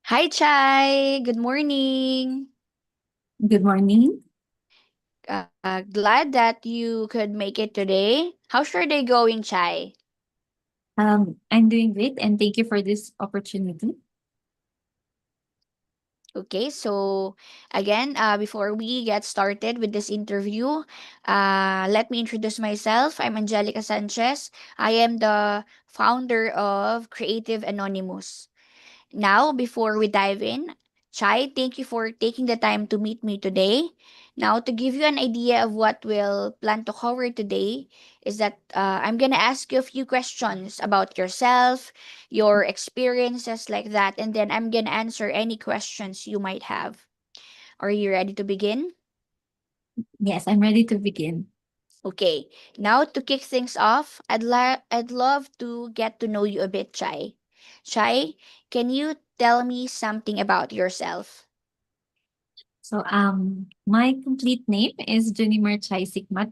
Hi, Chai. Good morning. Good morning. Glad that you could make it today. How's your day going, Chai? I'm doing great and thank you for this opportunity. Okay, so again, before we get started with this interview, let me introduce myself. I'm Angelica Sanchez. I am the founder of Creative Anonymous. Now, before we dive in, Chai, thank you for taking the time to meet me today. Now, to give you an idea of what we'll plan to cover today, is that I'm gonna ask you a few questions about yourself, your experiences like that, and then I'm gonna answer any questions you might have. Are you ready to begin? Yes, I'm ready to begin. Okay, now to kick things off, I'd love to get to know you a bit, Chai. Chai, can you tell me something about yourself? My complete name is Junimer Sicmat,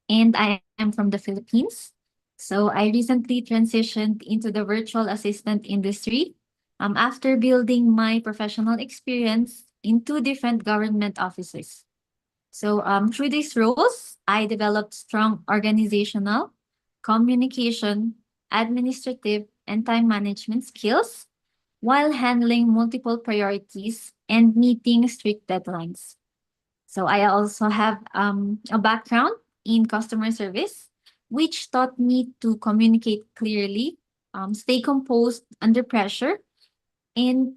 and I am from the Philippines. So I recently transitioned into the virtual assistant industry after building my professional experience in two different government offices. Through these roles, I developed strong organizational, communication, administrative, and time management skills while handling multiple priorities and meeting strict deadlines. So I also have a background in customer service, which taught me to communicate clearly, stay composed under pressure, and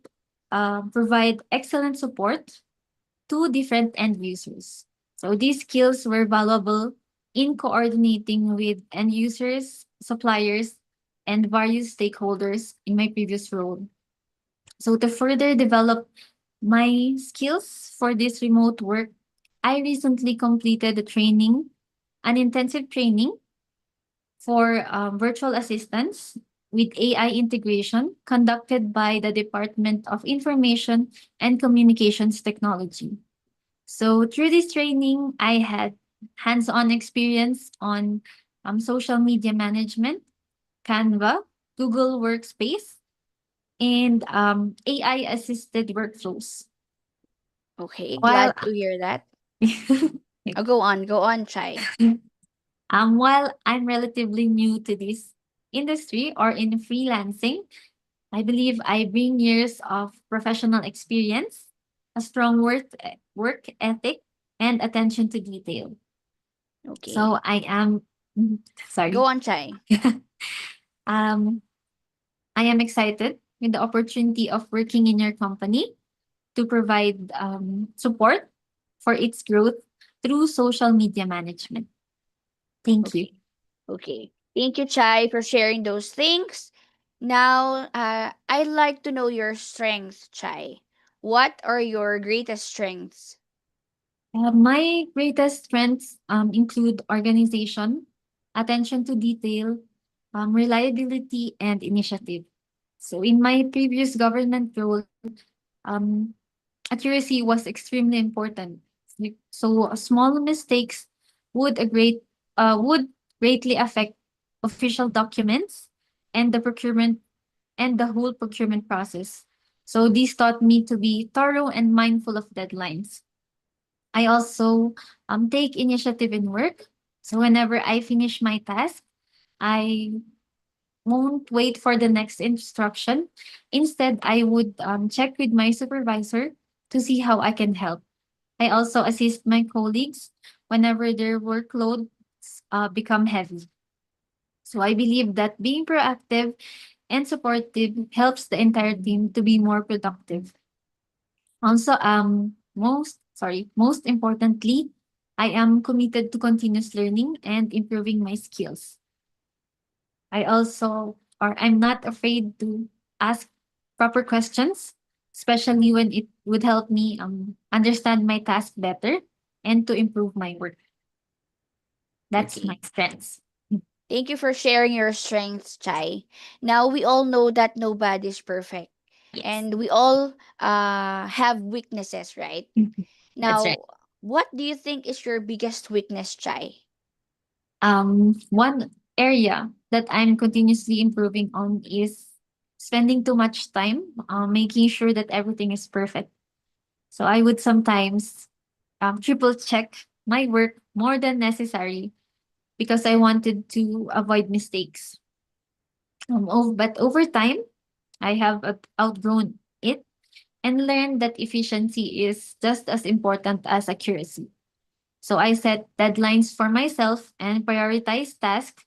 provide excellent support to different end users. So these skills were valuable in coordinating with end users, suppliers, and various stakeholders in my previous role. So to further develop my skills for this remote work, I recently completed an intensive training for virtual assistants with AI integration conducted by the Department of Information and Communications Technology. So through this training, I had hands-on experience on social media management, Canva, Google Workspace, and AI-assisted workflows. Okay, While glad to hear that. Go on, Chai. while I'm relatively new to this industry or in freelancing, I believe I bring years of professional experience, a strong work ethic, and attention to detail. Okay, So I am go sorry. on, Chai. um, I am excited with the opportunity of working in your company to provide support for its growth through social media management. Thank you. Okay, okay. Thank you, Chai, for sharing those things. Now, I'd like to know your strengths, Chai. What are your greatest strengths? My greatest strengths include organization, attention to detail, reliability, and initiative. So, in my previous government role, um, accuracy was extremely important. So, small mistakes would a great would greatly affect official documents and the whole procurement process. So, this taught me to be thorough and mindful of deadlines. I also take initiative in work. So whenever I finish my task, I won't wait for the next instruction. Instead, I would check with my supervisor to see how I can help. I also assist my colleagues whenever their workloads become heavy. So I believe that being proactive and supportive helps the entire team to be more productive. Also, most importantly, I am committed to continuous learning and improving my skills. I'm not afraid to ask proper questions, especially when it would help me understand my task better and to improve my work. That's my Okay. strengths. Thank you for sharing your strengths, Chai. Now, we all know that nobody's perfect, Yes. and we all have weaknesses, right? That's right. Now, what do you think is your biggest weakness, Chai? One area that I'm continuously improving on is spending too much time making sure that everything is perfect. So I would sometimes triple check my work more than necessary because I wanted to avoid mistakes. But over time, I have outgrown it and learned that efficiency is just as important as accuracy. So I set deadlines for myself and prioritize tasks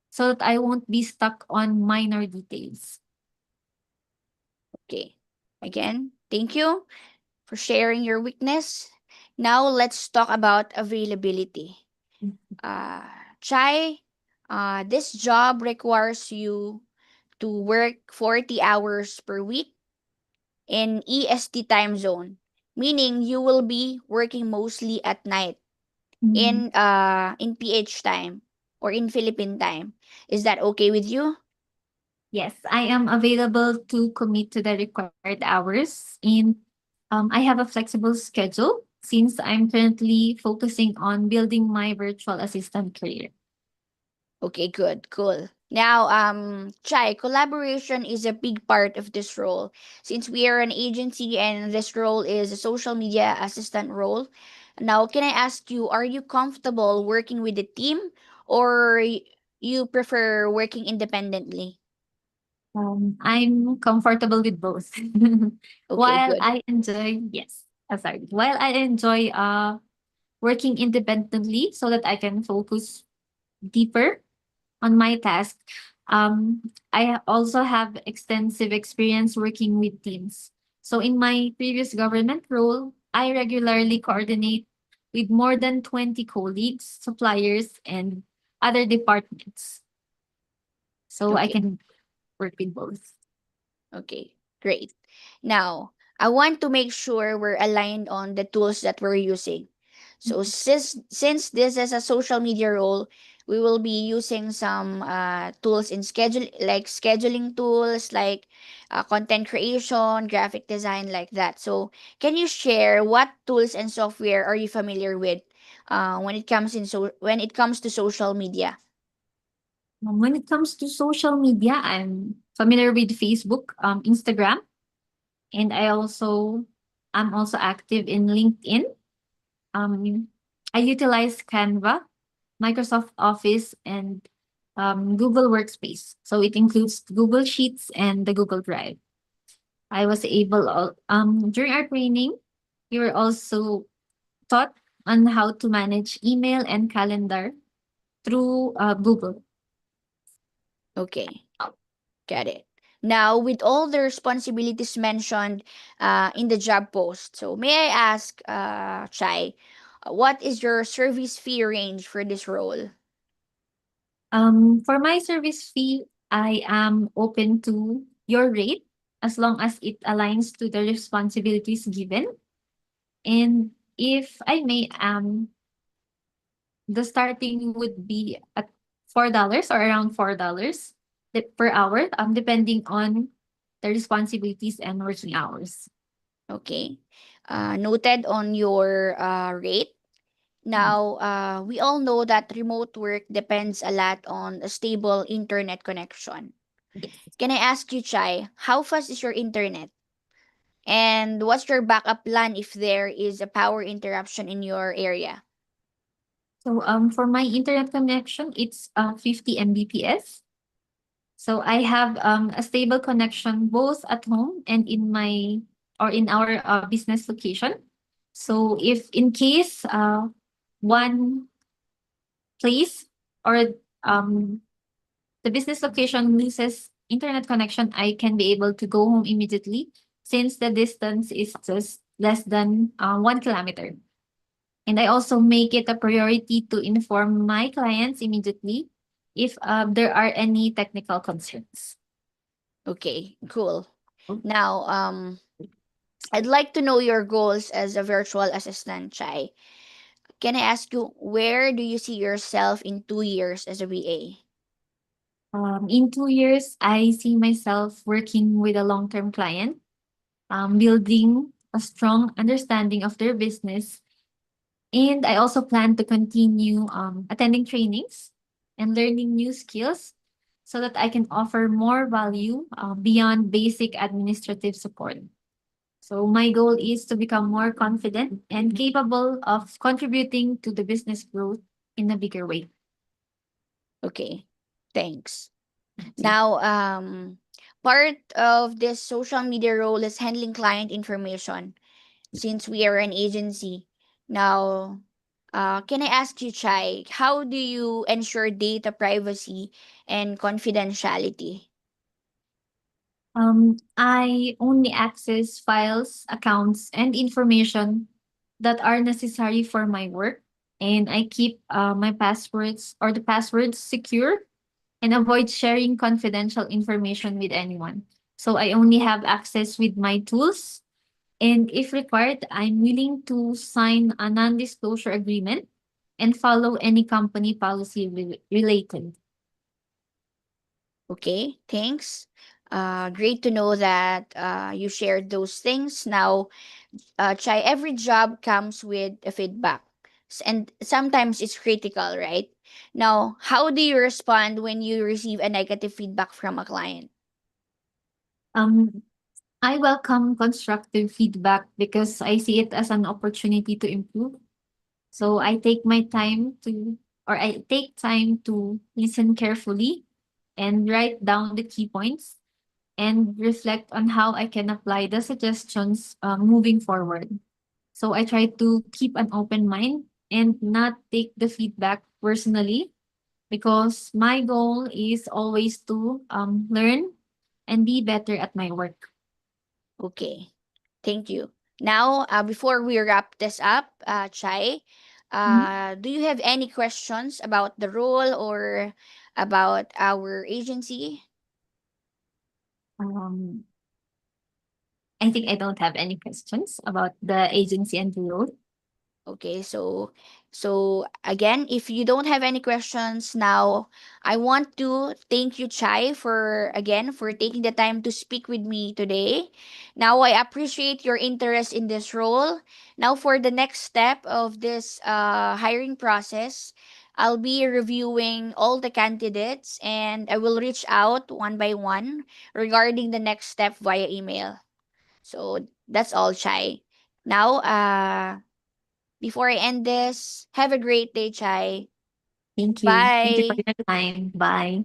so that I won't be stuck on minor details. Okay. Again, thank you for sharing your weakness. Now let's talk about availability. Uh, Chai, this job requires you to work 40 hours per week in EST time zone, meaning you will be working mostly at night Mhm. in PH time or in Philippine time. Is that okay with you? Yes, I am available to commit to the required hours. And I have a flexible schedule since I'm currently focusing on building my virtual assistant career. Okay, good, cool. Now, Chai, collaboration is a big part of this role. Since we are an agency and this role is a social media assistant role. Now, can I ask you, are you comfortable working with a team or you prefer working independently? I'm comfortable with both. Okay, While good. I enjoy, yes, sorry, while I enjoy working independently so that I can focus deeper on my task. I also have extensive experience working with teams. So in my previous government role, I regularly coordinate with more than 20 colleagues, suppliers, and other departments. So I Okay. can work with both. Okay, great. Now, I want to make sure we're aligned on the tools that we're using. So since this is a social media role, we will be using some tools in scheduling tools like content creation, graphic design like that. So can you share what tools and software are you familiar with when it comes to social media? When it comes to social media, I'm familiar with Facebook, Instagram, and I'm also active in LinkedIn. Um, I utilize Canva, Microsoft Office, and Google Workspace. So it includes Google Sheets and the Google Drive. I was able, during our training, we were also taught on how to manage email and calendar through Google. Okay. Got it. Now, with all the responsibilities mentioned in the job post, so may I ask, Chai, what is your service fee range for this role? For my service fee, I am open to your rate as long as it aligns to the responsibilities given. And if I may, the starting would be at $4 or around $4 per hour, depending on the responsibilities and working hours. Okay. Noted on your rate. Mm. Now, we all know that remote work depends a lot on a stable internet connection. Yes. Can I ask you, Chai, how fast is your internet? And what's your backup plan if there is a power interruption in your area? So for my internet connection, it's 50 Mbps. So I have a stable connection both at home and in our business location. So if in case one place or um the business location loses internet connection, I can be able to go home immediately since the distance is just less than 1 kilometer. And I also make it a priority to inform my clients immediately if there are any technical concerns. Okay, cool. Now, I'd like to know your goals as a virtual assistant, Chai. Can I ask you, where do you see yourself in 2 years as a VA? In 2 years, I see myself working with a long-term client, building a strong understanding of their business. And I also plan to continue attending trainings and learning new skills so that I can offer more value beyond basic administrative support. So my goal is to become more confident and capable of contributing to the business growth in a bigger way. Okay, thanks. Okay. Now, part of this social media role is handling client information since we are an agency. Now, can I ask you, Chai, how do you ensure data privacy and confidentiality? I only access files, accounts, and information that are necessary for my work, and I keep my passwords or the passwords secure and avoid sharing confidential information with anyone. So I only have access with my tools, and if required, I'm willing to sign a non-disclosure agreement and follow any company policy related. Okay, thanks. Great to know that you shared those things. Now, Chai, every job comes with a feedback, and sometimes it's critical, right? Now, how do you respond when you receive a negative feedback from a client? Um, I welcome constructive feedback because I see it as an opportunity to improve. So I take time to listen carefully and write down the key points and reflect on how I can apply the suggestions moving forward. So I try to keep an open mind and not take the feedback personally because my goal is always to learn and be better at my work. Okay, thank you. Now, before we wrap this up, Chai, Mhm. do you have any questions about the role or about our agency? Um, I think I don't have any questions about the agency and the role. Okay, so again, if you don't have any questions now, I want to thank you, Chai, for again for taking the time to speak with me today. Now I appreciate your interest in this role. Now for the next step of this hiring process, I'll be reviewing all the candidates and I will reach out one by one regarding the next step via email. So that's all, Chai. Now, before I end this, have a great day, Chai. Thank you. Thank you for Bye. your time. Bye.